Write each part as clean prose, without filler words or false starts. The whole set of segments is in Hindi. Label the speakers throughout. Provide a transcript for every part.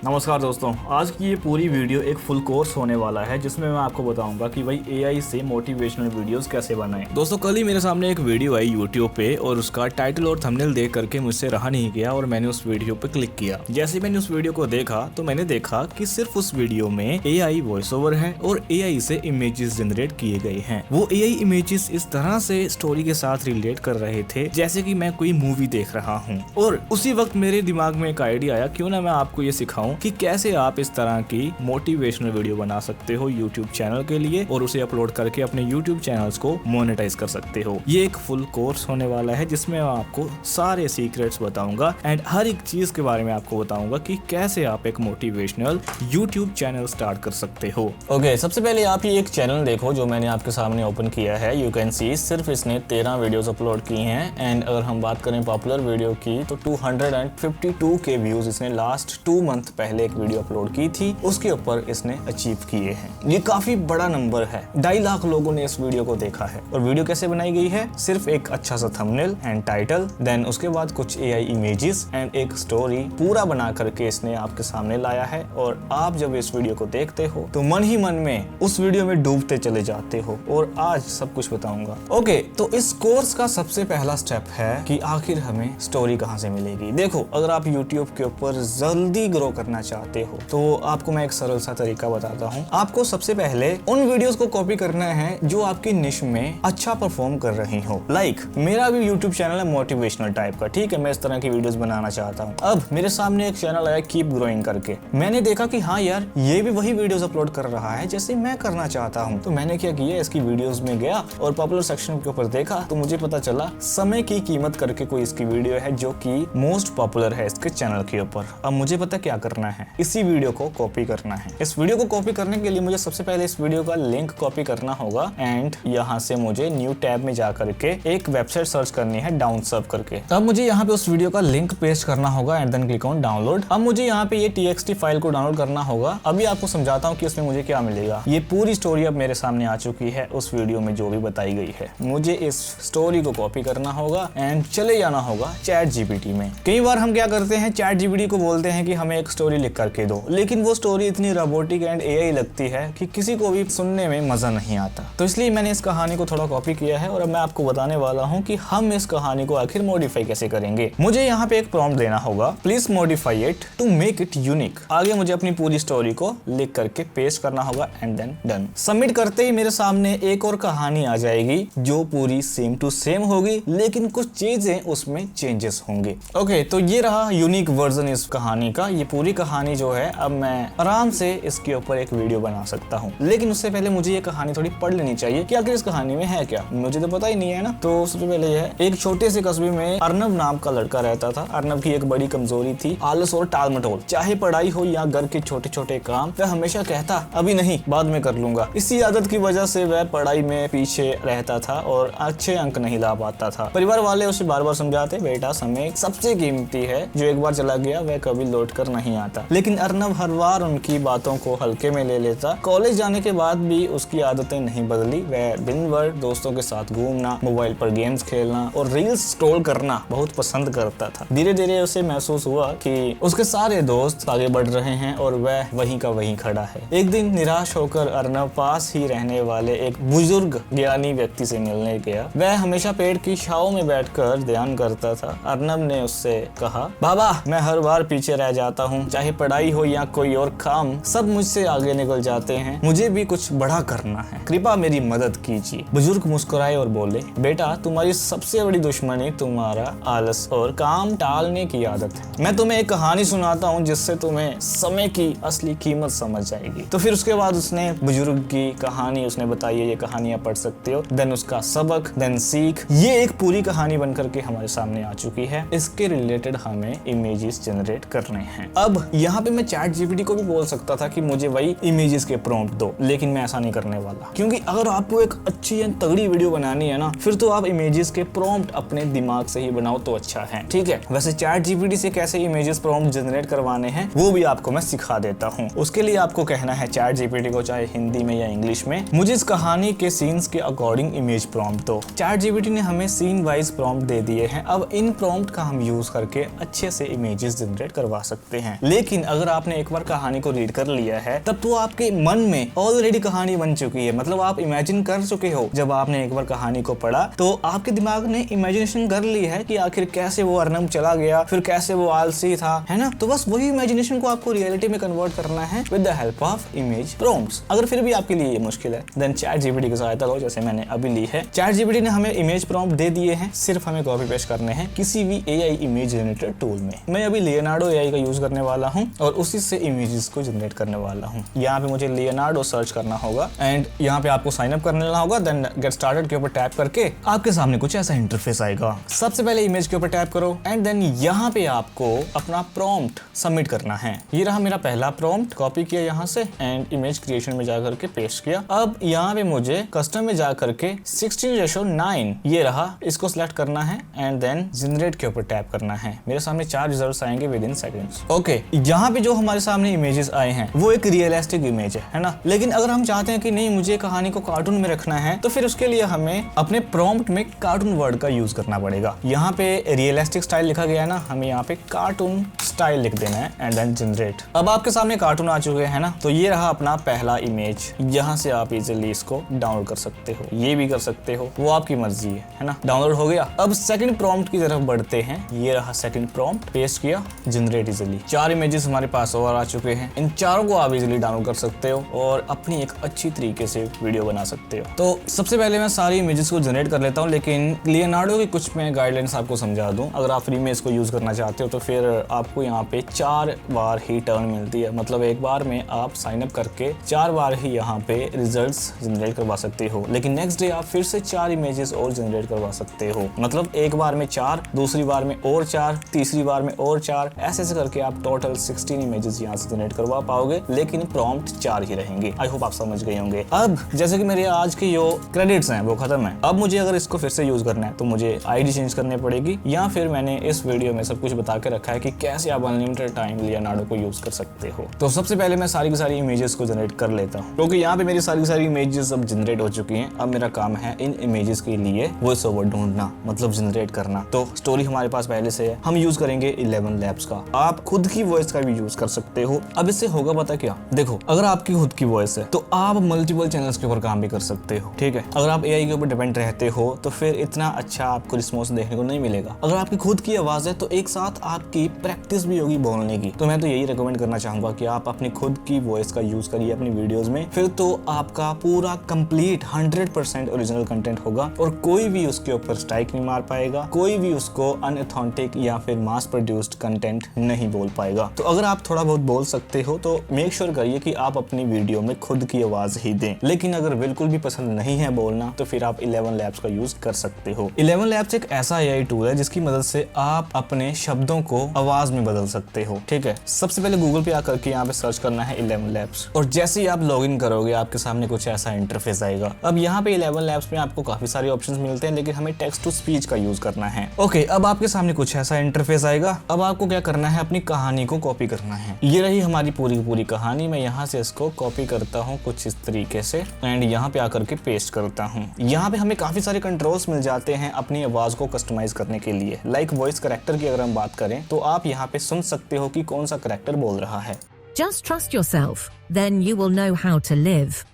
Speaker 1: नमस्कार दोस्तों, आज की ये पूरी वीडियो एक फुल कोर्स होने वाला है जिसमें मैं आपको बताऊंगा कि भाई एआई से मोटिवेशनल वीडियोस कैसे बनाएं। दोस्तों, कल ही मेरे सामने एक वीडियो आई यूट्यूब पे और उसका टाइटल और थंबनेल देख करके मुझसे रहा नहीं गया और मैंने उस वीडियो पे क्लिक किया। जैसे मैंने उस वीडियो को देखा तो मैंने देखा कि सिर्फ उस वीडियो में एआई वॉइस ओवर है और एआई से इमेजेस जनरेट किए गए हैं। वो एआई इमेजेस इस तरह से स्टोरी के साथ रिलेट कर रहे थे जैसे कि मैं कोई मूवी देख रहा हूँ। और उसी वक्त मेरे दिमाग में एक आइडिया आया, क्यों ना मैं आपको ये सिखाऊं कि कैसे आप इस तरह की मोटिवेशनल वीडियो बना सकते हो यूट्यूब चैनल के लिए और उसे अपलोड करके अपने यूट्यूब चैनल्स को मोनेटाइज कर सकते हो। ये एक फुल कोर्स होने वाला है जिसमें मैं आपको सारे सीक्रेट्स बताऊंगा एंड हर एक चीज के बारे में आपको बताऊंगा कि कैसे आप एक मोटिवेशनल यूट्यूब चैनल स्टार्ट कर सकते हो। ओके, सबसे पहले आप ये एक चैनल देखो जो मैंने आपके सामने ओपन किया है। यू कैन सी सिर्फ इसने 13 वीडियोस अपलोड की हैं एंड अगर हम बात करें पॉपुलर वीडियो की तो 252 के व्यूज इसने लास्ट 2 मंथ पहले एक वीडियो अपलोड की थी, उसके ऊपर इसने अचीव किए हैं। ये काफी बड़ा नंबर है। 2.5 लाख लोगों ने इस वीडियो को देखा है। और वीडियो कैसे बनाई गई है? सिर्फ एक अच्छा सा थंबनेल एंड टाइटल, देन उसके बाद कुछ एआई इमेजेस एंड एक स्टोरी पूरा बना करके इसने आपके सामने लाया है। और आप जब इस वीडियो को देखते हो तो मन ही मन में उस वीडियो में डूबते चले जाते हो और आज सब कुछ बताऊंगा। ओके, तो इस कोर्स का सबसे पहला स्टेप है कि आखिर हमें स्टोरी कहाँ से मिलेगी। देखो, अगर आप यूट्यूब के ऊपर जल्दी ग्रो करना चाहते हो तो आपको मैं एक सरल सा तरीका बताता हूँ। आपको सबसे पहले उन वीडियोस को कॉपी करना है जो आपकी निश में अच्छा परफॉर्म कर रही हो। लाइक मेरा भी यूट्यूब चैनल है मोटिवेशनल टाइप का, ठीक है, मैं इस तरह की वीडियोस बनाना चाहता हूँ। अब मेरे सामने एक चैनल आया कीप ग्रोइंग करके। मैंने देखा कि हाँ यार, ये भी वही वीडियोस अपलोड कर रहा है जैसे मैं करना चाहता हूँ। तो मैंने क्या किया, इसकी वीडियोस में गया और पॉपुलर सेक्शन के ऊपर देखा तो मुझे पता चला समय की कीमत करके कोई इसकी वीडियो है जो कि मोस्ट पॉपुलर है इसके चैनल के ऊपर। अब मुझे पता क्या करना है, इसी वीडियो को कॉपी करना है। इस वीडियो को कॉपी करने के लिए मुझे सबसे पहले इस वीडियो का लिंक कॉपी करना होगा एंड यहाँ से मुझे न्यू टैब में जा करके एक वेबसाइट सर्च करनी है डाउन सर्व करके। तब मुझे यहाँ पे उस वीडियो का लिंक पेस्ट करना होगा and then click on download. अब मुझे यहाँ पे ये txt फाइल को डाउनलोड करना होगा। अभी आपको समझाता हूँ कि इसमें मुझे क्या मिलेगा। ये पूरी स्टोरी अब मेरे सामने आ चुकी है उस वीडियो में जो भी बताई गई है। मुझे इस स्टोरी को कॉपी करना होगा एंड चले जाना होगा चैट जीपीटी में। कई बार हम क्या करते हैं, चैट जीपीटी को बोलते हैं कि हमें एक स्टोरी लिख करके दो, लेकिन वो स्टोरी इतनी रोबोटिक एंड एआई लगती है कि किसी को भी सुनने में मजा नहीं आता। तो इसलिए मैंने इस कहानी को थोड़ा कॉपी किया है और अब मैं आपको बताने वाला हूँ कि हम इस कहानी को आखिर मॉडिफाई कैसे करेंगे। मुझे यहाँ पे एक प्रॉम्प्ट देना होगा, please modify it to make it unique. आगे मुझे अपनी पूरी स्टोरी को लिख करके पेस्ट करना होगा एंड देन डन। सबमिट करते ही मेरे सामने एक और कहानी आ जाएगी जो पूरी सेम टू सेम होगी, लेकिन कुछ चीजें उसमें चेंजेस होंगे। ओके, तो ये रहा यूनिक वर्जन इस कहानी का। ये पूरी कहानी जो है अब मैं आराम से इसके ऊपर एक वीडियो बना सकता हूँ, लेकिन उससे पहले मुझे ये कहानी थोड़ी पढ़ लेनी चाहिए कि आखिर इस कहानी में है क्या, मुझे तो पता ही नहीं है ना। तो सबसे पहले ये है, एक छोटे से कस्बे में अर्नब नाम का लड़का रहता था। अर्नब की एक बड़ी कमजोरी थी आलस और टाल मटोल। चाहे पढ़ाई हो या घर के छोटे छोटे काम, वह हमेशा कहता अभी नहीं, बाद में कर लूंगा। इसी आदत की वजह से वह पढ़ाई में पीछे रहता था और अच्छे अंक नहीं ला पाता था। परिवार वाले उसे बार बार समझाते, बेटा समय सबसे कीमती है, जो एक बार चला गया वह कभी लौट कर नहीं आता। लेकिन अर्नब हर बार उनकी बातों को हल्के में ले लेता। कॉलेज जाने के बाद भी उसकी आदतें नहीं बदली। वह दिन भर दोस्तों के साथ घूमना, मोबाइल पर गेम्स खेलना और रील्स स्क्रॉल करना बहुत पसंद करता था। धीरे धीरे उसे महसूस हुआ कि उसके सारे दोस्त आगे बढ़ रहे हैं और वह वहीं का वहीं खड़ा है। एक दिन निराश होकर अर्नब पास ही रहने वाले एक बुजुर्ग ज्ञानी व्यक्ति से मिलने गया। वह हमेशा पेड़ की छांव में बैठकर ध्यान करता था। अर्नब ने उससे कहा, बाबा, मैं हर बार पीछे रह जाता हूँ, चाहे पढ़ाई हो या कोई और काम, सब मुझसे आगे निकल जाते हैं। मुझे भी कुछ बड़ा करना है, कृपया मेरी मदद कीजिए। बुजुर्ग मुस्कुराए और बोले, बेटा, तुम्हारी सबसे बड़ी दुश्मनी तुम्हारा आलस और काम टालने की आदत है। मैं तुम्हें एक कहानी सुनाता हूँ जिससे तुम्हें समय की असली कीमत समझ जाएगी। तो फिर उसके बाद उसने बुजुर्ग की कहानी उसने बताई है, ये कहानी आप पढ़ सकते हो, देन उसका सबक, देन सीख। ये एक पूरी कहानी बनकर के हमारे सामने आ चुकी है। इसके रिलेटेड हमें इमेजेस जनरेट करने हैं। अब यहाँ पे मैं चैट जीपीटी को भी बोल सकता था कि मुझे वही इमेजेस के प्रॉम्प्ट दो, लेकिन मैं ऐसा नहीं करने वाला, क्योंकि अगर आपको एक अच्छी या तगड़ी वीडियो बनानी है ना, फिर तो आप इमेजेस के प्रॉम्प्ट अपने दिमाग से ही बनाओ तो अच्छा है, ठीक है। वैसे चैट जीपीटी से कैसे इमेजेस प्रॉम्प्ट जनरेट करवाने हैं वो भी आपको मैं सिखा देता हूँ। उसके लिए आपको कहना है चैट जीपीटी को, चाहे हिंदी में या इंग्लिश में, मुझे इस कहानी के सीन्स के अकॉर्डिंग इमेज प्रॉम्प्ट दो। चैट जीपीटी ने हमें सीन वाइज प्रॉम्प्ट दे दिए हैं। अब इन प्रॉम्प्ट का हम यूज करके अच्छे से इमेजेस जनरेट करवा सकते हैं। लेकिन अगर आपने एक बार कहानी को रीड कर लिया है तब तो आपके मन में ऑलरेडी कहानी बन चुकी है। मतलब आप इमेजिन कर चुके हो। जब आपने एक बार कहानी को पढ़ा तो आपके दिमाग ने इमेजिनेशन कर ली है कि आखिर कैसे वो अर्नब चला गया, फिर कैसे वो आलसी था, है ना। तो बस वही इमेजिनेशन को आपको रियलिटी में कन्वर्ट करना है with the help of image prompts. अगर फिर भी आपके लिए ये मुश्किल है देन चैट जीपीटी की सहायता लो, जैसे मैंने अभी ली है। चैट जीपीटी ने हमें इमेज प्रॉम्प्ट दे दिए हैं, सिर्फ हमें कॉपी पेस्ट करने हैं किसी भी एआई इमेज जनरेटर टूल में। मैं अभी लियोनार्डो एआई का यूज करने वाला हूँ और उसी से इमेजेस को जनरेट करने वाला हूँ। यहाँ पे मुझे लियोनार्डो सर्च करना होगा एंड यहाँ पे आपको साइन अप करने होगा। देन गेट स्टार्टेड के ऊपर टैप करके आपके सामने कुछ ऐसा इंटरफेस आएगा। सबसे पहले इमेज के ऊपर टैप करो एंड देन यहाँ पे आपको अपना प्रॉम्प्ट सबमिट करना है। ये रहा मेरा पहला प्रॉम्प्ट, कॉपी किया यहाँ से एंड इमेज क्रिएशन में जाकर के पेस्ट किया। अब यहाँ पे मुझे कस्टम में जाकर के 16:9 ये रहा, इसको सिलेक्ट करना है एंड देन जनरेट के ऊपर टैप करना है। मेरे सामने 4 रिजल्ट्स आएंगे विद इन सेकंड्स। ओके, यहाँ पे जो हमारे सामने इमेजेस आए हैं वो एक रियलिस्टिक इमेज है ना। लेकिन अगर हम चाहते हैं कि नहीं मुझे कहानी को कार्टून में रखना है तो फिर उसके लिए हमें अपने प्रॉम्प्ट में कार्टून वर्ड का यूज करना पड़ेगा। यहाँ पे रियलिस्टिक स्टाइल लिखा गया है ना, हमें यहाँ पे कार्टून स्टाइल लिख देना है एंड देन जनरेट। अब आपके सामने कार्टून आ चुके हैं ना, तो ये रहा अपना पहला इमेज। यहाँ से आप इजीली इसको डाउनलोड कर सकते हो, ये भी कर सकते हो, वो आपकी मर्जी है ना। डाउनलोड हो गया। अब सेकंड प्रॉम्प्ट की तरफ बढ़ते हैं। ये रहा सेकंड प्रॉम्प्ट, पेस्ट किया, जनरेट इजीली। 4 इमेजेस हमारे पास और आ चुके हैं। इन चारों को आप इजीली डाउनलोड कर सकते हो और अपनी एक अच्छी तरीके से वीडियो बना सकते हो। तो सबसे पहले मैं सारी इमेजेस को जनरेट कर लेता हूँ, लेकिन लियोनार्डो की कुछ मैं गाइडलाइंस आपको समझा दूं। अगर आप फ्री में इसको यूज करना चाहते हो तो फिर आपको यहाँ पे 4 बार ही टर्न मिलती है। मतलब एक बार में आप साइन अप करके 4 बार ही यहाँ पे रिजल्ट्स जनरेट करवा सकते हो, लेकिन नेक्स्ट डे आप फिर से 4 इमेजेस और जनरेट करवा सकते हो। मतलब एक बार में 4, दूसरी बार में और 4, तीसरी बार में और 4, ऐसे करके आप टोटल 16 इमेजेस यहाँ से जनरेट करवा पाओगे, लेकिन प्रॉम्प्ट 4 ही रहेंगे। आई होप आप समझ गए होंगे। अब जैसे कि मेरे आज के जो क्रेडिट्स हैं वो खत्म है। अब मुझे अगर इसको फिर से यूज करना है तो मुझे आईडी चेंज करनी पड़ेगी, या फिर मैंने इस वीडियो में सब कुछ बता के रखा है कि कैसे आप अनलिमिटेड टाइम लियोनार्डो को यूज कर सकते हो। तो सबसे पहले मैं सारी की सारी इमेजेस को जनरेट कर लेता हूँ, क्योंकि यहाँ पे मेरी सारी की सारी इमेजेस अब जनरेट हो चुकी हैं। अब मेरा काम है इन इमेजेस के लिए वॉइस ओवर ढूंढना, मतलब जनरेट करना। तो स्टोरी हमारे पास पहले से है, हम यूज करेंगे 11 लैब्स का। आप खुद की वॉइस का भी यूज कर सकते हो। अब इससे होगा पता क्या, देखो अगर आपकी खुद की वॉइस है तो आप मल्टीपल चैनल्स के ऊपर काम भी कर सकते हो, ठीक है। अगर आप एआई के ऊपर डिपेंड रहते हो तो फिर इतना अच्छा आपको रिस्पॉन्स देखने को नहीं मिलेगा। अगर आपकी खुद की आवाज है तो एक साथ आपकी प्रैक्टिस भी होगी बोलने की। तो मैं तो यही रिकमेंड करना चाहूंगा कि आप अपनी खुद की वॉइस का यूज करिए अपनी वीडियोस में, फिर तो आपका पूरा कंप्लीट 100% ओरिजिनल कंटेंट होगा और कोई भी उसके ऊपर स्ट्राइक नहीं मार पाएगा, कोई भी उसको अनऑथेंटिक या फिर मास प्रोड्यूस्ड कंटेंट नहीं बोल पाएगा। तो अगर आप थोड़ा बहुत बोल सकते हो तो मेक श्योर करिए कि आप अपनी वीडियो में खुद की आवाज ही दें। लेकिन अगर बिल्कुल भी पसंद नहीं है बोलना तो फिर आप 11 लैब्स का यूज कर सकते हो। 11 लैब्स एक ऐसा एआई टूल है जिसकी मदद से आप अपने शब्दों को आवाज में बदल सकते हो, ठीक है। सबसे पहले गूगल पे आकर के यहाँ पे सर्च करना है 11 लैब्स और जैसे ही आप लॉगिन करोगे आपके सामने कुछ ऐसा इंटरफेस आएगा। अब यहाँ पे 11 लैब्स में आपको काफी सारे ऑप्शंस मिलते हैं, लेकिन हमें टेक्स्ट टू स्पीच का यूज करना है। ओके, अब आपके सामने कुछ ऐसा इंटरफेस आएगा। अब आपको क्या करना है, अपनी कहानी को कॉपी करना है। ये रही हमारी पूरी की पूरी कहानी। मैं यहाँ से इसको कॉपी करता हूँ कुछ इस तरीके से एंड यहाँ पे आकर के पेस्ट करता हूँ। यहाँ पे हमें काफी सारे कंट्रोल्स मिल जाते हैं अपनी आवाज को कस्टमाइज करने के लिए। लाइक वॉइस करैक्टर की अगर हम बात करें तो आप यहाँ पे सुन सकते हो कि कौन सा करैक्टर बोल रहा है।
Speaker 2: Just trust yourself, then you will know how to live.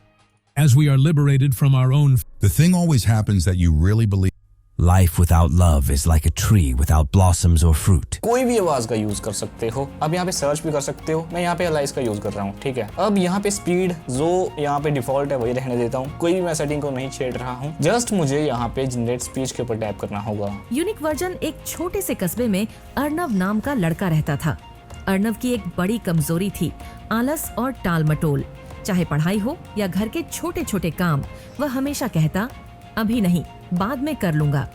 Speaker 3: As we are liberated from our own,
Speaker 4: the thing always happens that you really believe.
Speaker 5: Life without love is like a tree without blossoms or fruit.
Speaker 1: कोई भी आवाज का यूज कर सकते हो। अब यहाँ पे सर्च भी कर सकते हो। मैं यहाँ पे अलाइज का यूज कर रहा हूँ, ठीक है। अब यहाँ पे स्पीड जो यहाँ पे डिफॉल्ट है वही रहने देता हूँ, कोई भी मैं सेटिंग को नहीं छेड़ रहा हूँ। जस्ट मुझे यहाँ पे जनरेट स्पीच के ऊपर टैप करना होगा।
Speaker 2: यूनिक वर्जन एक छोटे से कस्बे में अर्नब नाम का लड़का रहता था। अर्नब की एक बड़ी कमजोरी थी, आलस और टाल मटोल। चाहे पढ़ाई हो या घर के छोटे छोटे काम, वह हमेशा कहता अभी नहीं, बाद में कर लूंगा।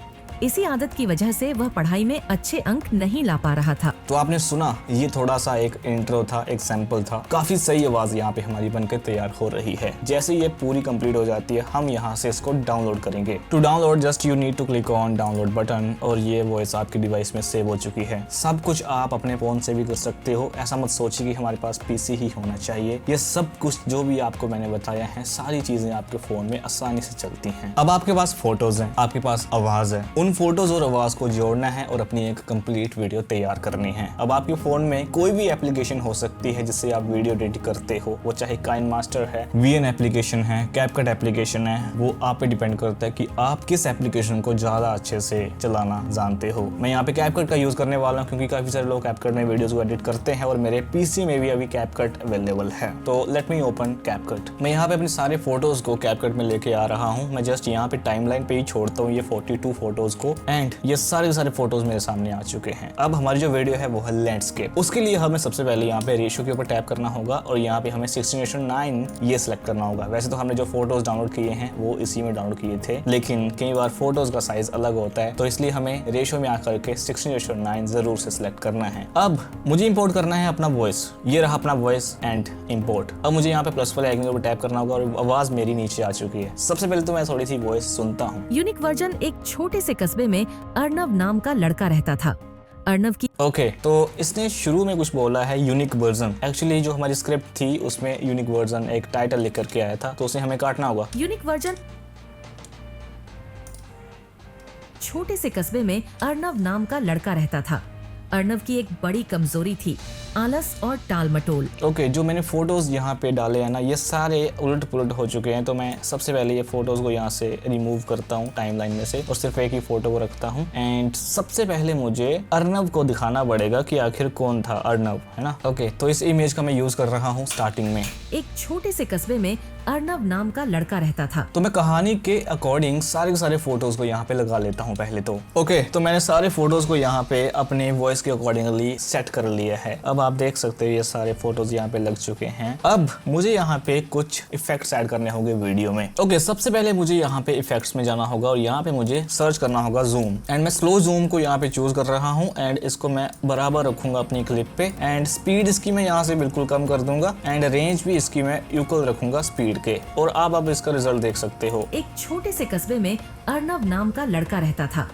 Speaker 2: इसी आदत की वजह से वह पढ़ाई में अच्छे अंक नहीं ला पा रहा था।
Speaker 1: तो आपने सुना, ये थोड़ा सा एक इंट्रो था, एक सैंपल था। काफी सही आवाज यहाँ पे हमारी बनकर तैयार हो रही है। जैसे ये पूरी कंप्लीट हो जाती है हम यहाँ से इसको डाउनलोड करेंगे। To download just you need to click on download button और ये वॉइस आपके डिवाइस में सेव हो चुकी है। सब कुछ आप अपने फोन से भी कर सकते हो। ऐसा मत सोचिए कि हमारे पास पीसी ही होना चाहिए। ये सब कुछ जो भी आपको मैंने बताया है, सारी चीजें आपके फोन में आसानी से चलती हैं। अब आपके पास फोटोज हैं, आपके पास आवाज है, उन फोटोज और आवाज को जोड़ना है और अपनी एक कंप्लीट वीडियो तैयार करनी है। हैं। अब आपके फोन में कोई भी एप्लीकेशन हो सकती है जिससे आप वीडियो एडिट करते हो, वो चाहे काइनमास्टर है, VN एप्लीकेशन है, कैपकट एप्लीकेशन है, वो आप पे डिपेंड करता है कि आप किस एप्लीकेशन को ज्यादा अच्छे से चलाना जानते हो। मैं यहाँ पे कैपकट का यूज करने वाला हूँ क्योंकि काफी सारे लोग कैपकट में वीडियोस को एडिट करते हैं और मेरे PC में भी अभी कैपकट अवेलेबल है। तो लेट मी ओपन कैपकट। मैं यहाँ पे अपने सारे फोटोज को कैपकट में लेके आ रहा हूँ। मैं जस्ट यहाँ पे टाइमलाइन पे ही छोड़ता हूँ ये 42 फोटोज को एंड ये सारे फोटोज मेरे सामने आ चुके हैं। अब हमारी जो वीडियो है वो है लैंडस्केप। उसके लिए हमें सबसे पहले यहाँ पे रेशियो के ऊपर टैप करना होगा और यहाँ पे हमें 16:9 ये सिलेक्ट करना होगा। वैसे तो हमने जो फोटोज डाउनलोड किए हैं वो इसी में डाउनलोड किए थे, लेकिन कई बार फोटोज का साइज अलग होता है, तो इसलिए हमें रेशियो में आकर के 16:9 जरूर से सिलेक्ट करना है। अब मुझे इंपोर्ट करना है अपना वॉइस। ये रहा अपना वॉइस एंड इंपोर्ट। अब मुझे यहाँ पे प्लस वाले आइकन के ऊपर टैप करना होगा और आवाज मेरी नीचे आ चुकी है। सबसे पहले तो मैं थोड़ी सी वॉइस सुनता हूँ।
Speaker 2: यूनिक वर्जन एक छोटे से कस्बे में अर्नव नाम का लड़का रहता था। अर्नव की
Speaker 1: ओके, तो इसने शुरू में कुछ बोला है यूनिक वर्जन। एक्चुअली जो हमारी स्क्रिप्ट थी उसमें यूनिक वर्जन एक टाइटल लिख करके आया था, तो उसे हमें काटना होगा।
Speaker 2: यूनिक वर्जन छोटे से कस्बे में अर्नव नाम का लड़का रहता था। अर्नव की एक बड़ी कमजोरी थी आलस और टाल मटोल।
Speaker 1: ओके, जो मैंने फोटोज यहाँ पे डाले हैं ना, ये सारे उलट पुलट हो चुके हैं, तो मैं सबसे पहले ये फोटोज को यहाँ से रिमूव करता हूँ टाइमलाइन में से और सिर्फ एक ही फोटो को रखता हूँ। एंड सबसे पहले मुझे अर्नव को दिखाना पड़ेगा कि आखिर कौन था अर्नव, है ना। ओके, तो इस इमेज का मैं यूज कर रहा हूँ स्टार्टिंग में।
Speaker 2: एक छोटे से कस्बे में अर्नव नाम का लड़का रहता था।
Speaker 1: तो मैं कहानी के अकॉर्डिंग सारे फोटोज को यहाँ पे लगा लेता हूँ पहले तो। ओके, तो मैंने सारे फोटोज को यहाँ पे अपने वॉइस के अकॉर्डिंगली सेट कर लिया है। अब आप देख सकते हो ये सारे फोटोज यहाँ पे लग चुके हैं। अब मुझे यहाँ पे कुछ इफेक्ट्स ऐड करने होंगे वीडियो में। ओके, सबसे पहले मुझे यहाँ पे इफेक्ट्स में जाना होगा और यहाँ पे मुझे सर्च करना होगा जूम। एंड मैं स्लो जूम को यहाँ पे चूज कर रहा हूँ एंड इसको मैं बराबर रखूंगा अपनी क्लिप पे। एंड स्पीड इसकी मैं यहाँ से बिल्कुल कम कर दूंगा एंड रेंज भी इसकी मैं इक्वल रखूंगा स्पीड के। और आप अब इसका रिजल्ट देख सकते हो।
Speaker 2: एक छोटे से कस्बे में अर्नव नाम का लड़का रहता था।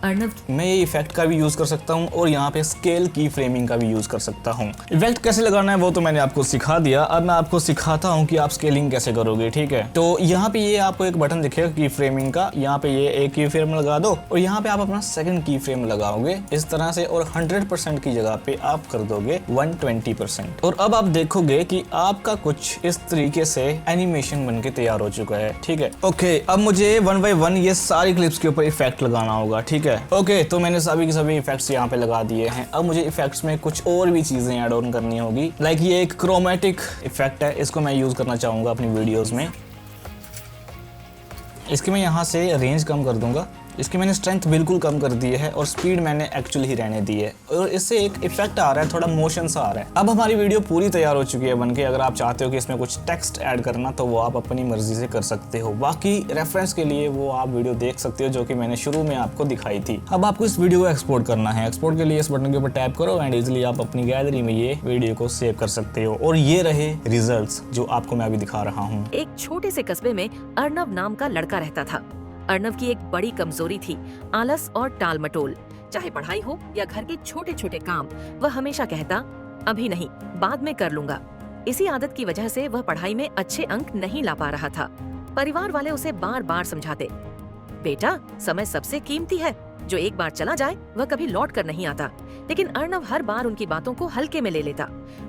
Speaker 2: अर्नव
Speaker 1: मैं ये इफेक्ट का भी यूज कर सकता हूँ और यहाँ पे स्केल की फ्रेमिंग का भी यूज कर सकता हूँ। इफेक्ट कैसे लगाना है वो तो मैंने आपको सिखा दिया। अब मैं आपको सिखाता हूँ कि आप स्केलिंग कैसे करोगे, ठीक है। तो यहाँ पे ये आपको एक बटन दिखेगा की फ्रेमिंग का, यहाँ पे ये एक की फ्रेम लगा दो और यहाँ पे आप अपना सेकंड की फ्रेम लगाओगे इस तरह से और 100% की जगह पे आप कर दोगे 120%। और अब आप देखोगे कि आपका कुछ इस तरीके से एनिमेशन बन के तैयार हो चुका है, ठीक है। ओके, अब मुझे 1 by 1 ये सारी क्लिप्स के ऊपर इफेक्ट लगाना होगा, ठीक है। ओके, तो मैंने सभी के सभी इफेक्ट्स यहाँ पे लगा दिए हैं। अब मुझे इफेक्ट्स में कुछ और भी चीजें ऐड ऑन करनी होगी। लाइक ये एक क्रोमेटिक इफेक्ट है, इसको मैं यूज करना चाहूंगा अपनी वीडियोस में। इसकी मैं यहाँ से रेंज कम कर दूंगा। इसकी मैंने स्ट्रेंथ बिल्कुल कम कर दी है और स्पीड मैंने एक्चुअली ही रहने दी है और इससे एक इफेक्ट आ रहा है, थोड़ा मोशन सा आ रहा है। अब हमारी वीडियो पूरी तैयार हो चुकी है बनके। अगर आप चाहते हो कि इसमें कुछ टेक्स्ट ऐड करना तो वो आप अपनी मर्जी से कर सकते हो। बाकी रेफरेंस के लिए वो आप वीडियो देख सकते हो जो कि मैंने शुरू में आपको दिखाई थी। अब आपको इस वीडियो को एक्सपोर्ट करना है। एक्सपोर्ट के लिए इस बटन के ऊपर टैप करो एंड इजिली आप अपनी गैलरी में ये वीडियो को सेव कर सकते हो। और ये रहे रिजल्ट्स जो आपको मैं अभी दिखा रहा हूँ।
Speaker 2: एक छोटे से कस्बे में अर्नव नाम का लड़का रहता था। अर्नव की एक बड़ी कमजोरी थी आलस और टाल मटोल। चाहे पढ़ाई हो या घर के छोटे छोटे काम, वह हमेशा कहता अभी नहीं, बाद में कर लूंगा। इसी आदत की वजह से वह पढ़ाई में अच्छे अंक नहीं ला पा रहा था। परिवार वाले उसे बार बार समझाते, बेटा समय सबसे कीमती है, जो एक बार चला जाए वह कभी लौट कर नहीं आता। लेकिन अर्नव हर बार उनकी बातों को हल्के में ले लेता।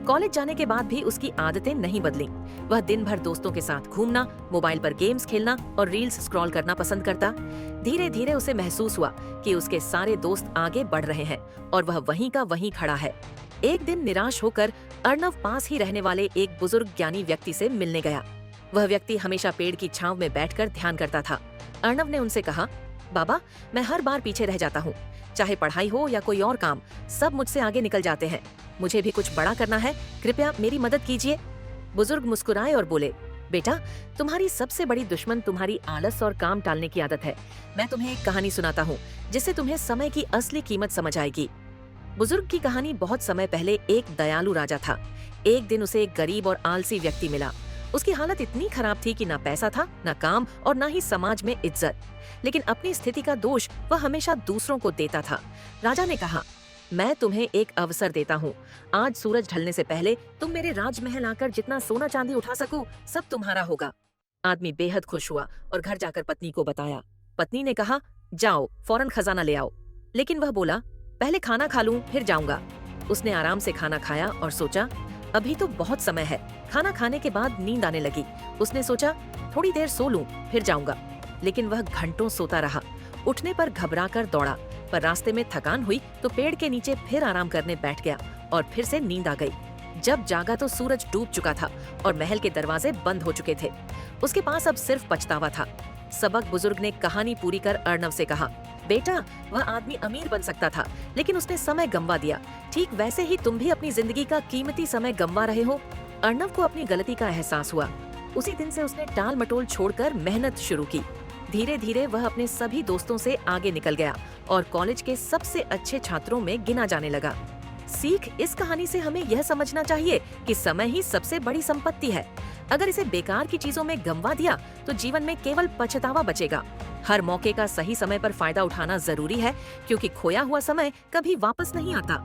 Speaker 2: कॉलेज जाने के बाद भी उसकी आदतें नहीं बदली। वह दिन भर दोस्तों के साथ घूमना, मोबाइल पर गेम्स खेलना और रील्स स्क्रॉल करना पसंद करता। धीरे धीरे उसे महसूस हुआ कि उसके सारे दोस्त आगे बढ़ रहे हैं और वह वहीं का वहीं खड़ा है। एक दिन निराश होकर अर्नव पास ही रहने वाले एक बुजुर्ग ज्ञानी व्यक्ति से मिलने गया। वह व्यक्ति हमेशा पेड़ की छांव में बैठकर ध्यान करता था। अर्नव ने उनसे कहा, बाबा, मैं हर बार पीछे रह जाता हूँ। चाहे पढ़ाई हो या कोई और काम, सब मुझसे आगे निकल जाते हैं। मुझे भी कुछ बड़ा करना है, कृपया मेरी मदद कीजिए। बुजुर्ग मुस्कुराए और बोले, बेटा, तुम्हारी सबसे बड़ी दुश्मन तुम्हारी आलस और काम टालने की आदत है। मैं तुम्हें एक कहानी सुनाता हूँ जिससे तुम्हें समय की असली कीमत समझ आएगी। बुजुर्ग की कहानी बहुत समय पहले एक दयालु राजा था। एक दिन उसे एक गरीब और आलसी व्यक्ति मिला। उसकी हालत इतनी खराब थी कि ना पैसा था, ना काम और ना ही समाज में इज्जत। लेकिन अपनी स्थिति का दोष वह हमेशा दूसरों को देता था। राजा ने कहा, मैं तुम्हें एक अवसर देता हूँ। आज सूरज ढलने से पहले तुम मेरे राजमहल आकर जितना सोना चांदी उठा सको सब तुम्हारा होगा। आदमी बेहद खुश हुआ और घर जाकर पत्नी को बताया। पत्नी ने कहा, जाओ फौरन खजाना ले आओ। लेकिन वह बोला, पहले खाना खा लूं फिर जाऊंगा। उसने आराम से खाना खाया और सोचा अभी तो बहुत समय है। खाना खाने के बाद नींद आने लगी। उसने सोचा थोड़ी देर सो लूं, फिर जाऊंगा। लेकिन वह घंटों सोता रहा। उठने पर घबराकर दौड़ा, पर रास्ते में थकान हुई तो पेड़ के नीचे फिर आराम करने बैठ गया और फिर से नींद आ गई। जब जागा तो सूरज डूब चुका था और महल के दरवाजे बंद हो चुके थे। उसके पास अब सिर्फ पछतावा था। सबक बुजुर्ग ने कहानी पूरी कर अर्णव से कहा, बेटा, वह आदमी अमीर बन सकता था, लेकिन उसने समय गंवा दिया। ठीक वैसे ही तुम भी अपनी जिंदगी का कीमती समय गंवा रहे हो। अर्णव को अपनी गलती का एहसास हुआ। उसी दिन से उसने टाल मटोल छोड़कर मेहनत शुरू की। धीरे धीरे वह अपने सभी दोस्तों से आगे निकल गया और कॉलेज के सबसे अच्छे छात्रों में गिना जाने लगा। सीख इस कहानी से हमें यह समझना चाहिए कि समय ही सबसे बड़ी संपत्ति है। अगर इसे बेकार की चीजों में गंवा दिया तो जीवन में केवल पछतावा बचेगा। हर मौके का सही समय पर फायदा उठाना जरूरी है, क्योंकि खोया हुआ समय कभी वापस नहीं आता।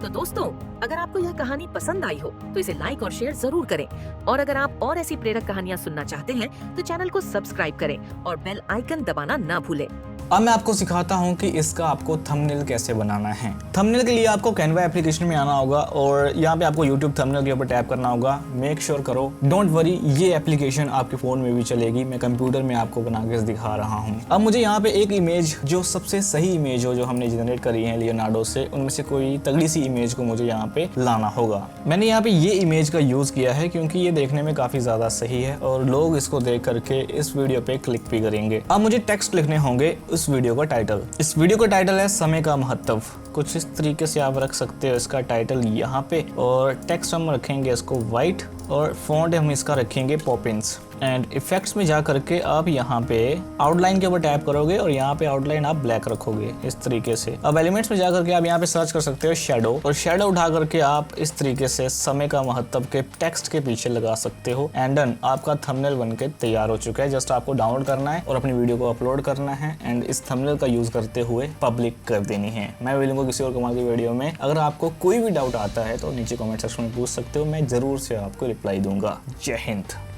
Speaker 2: तो दोस्तों, अगर आपको यह कहानी पसंद आई हो तो इसे लाइक और शेयर जरूर करें। और अगर आप और ऐसी प्रेरक कहानियां सुनना चाहते हैं तो चैनल को सब्सक्राइब करें और बेल आइकन दबाना ना भूलें।
Speaker 1: अब मैं आपको सिखाता हूं कि इसका आपको थंबनेल कैसे बनाना है। थंबनेल के लिए आपको कैनवा एप्लीकेशन में आना होगा और यहाँ पे आपको यूट्यूब थंबनेल के ऊपर टैप करना होगा। मेक श्योर करो, डोंट वरी, ये एप्लीकेशन आपके फोन में भी चलेगी। मैं कंप्यूटर में आपको बना के दिखा रहा हूँ। अब मुझे यहाँ पे एक इमेज, जो सबसे सही इमेज हो, जो हमने जनरेट करी है लियोनार्डो से, उनमें से कोई तगड़ी सी इमेज को मुझे यहाँ पे लाना होगा। मैंने यहाँ पे ये इमेज का यूज किया है क्योंकि ये देखने में काफी ज्यादा सही है और लोग इसको देख करके इस वीडियो पे क्लिक भी करेंगे। अब मुझे टेक्स्ट लिखने होंगे इस वीडियो का टाइटल। इस वीडियो का टाइटल है समय का महत्व। कुछ इस तरीके से आप रख सकते हो इसका टाइटल यहाँ पे, और टेक्स्ट हम रखेंगे इसको व्हाइट और फॉन्ट हम इसका रखेंगे पॉपिंस। एंड इफेक्ट्स में जा करके आप यहाँ पे आउटलाइन के ऊपर टैप करोगे और यहाँ पे आउटलाइन आप ब्लैक रखोगे इस तरीके से। अब एलिमेंट्स में जा करके आप यहाँ पे सर्च कर सकते हो शैडो, और शैडो उठा करके आप इस तरीके से समय का महत्व के टेक्स्ट के पीछे लगा सकते हो। एंड डन, आपका थंबनेल बनके तैयार हो चुका है। जस्ट आपको डाउनलोड करना है और अपनी वीडियो को अपलोड करना है एंड इस थंबनेल का यूज करते हुए पब्लिक कर देनी है। मैं मिलूंगा किसी और कमाल की वीडियो में। अगर आपको कोई भी डाउट आता है तो नीचे कमेंट सेक्शन में पूछ सकते हो, मैं जरूर से आपको रिप्लाई दूंगा। जय हिंद।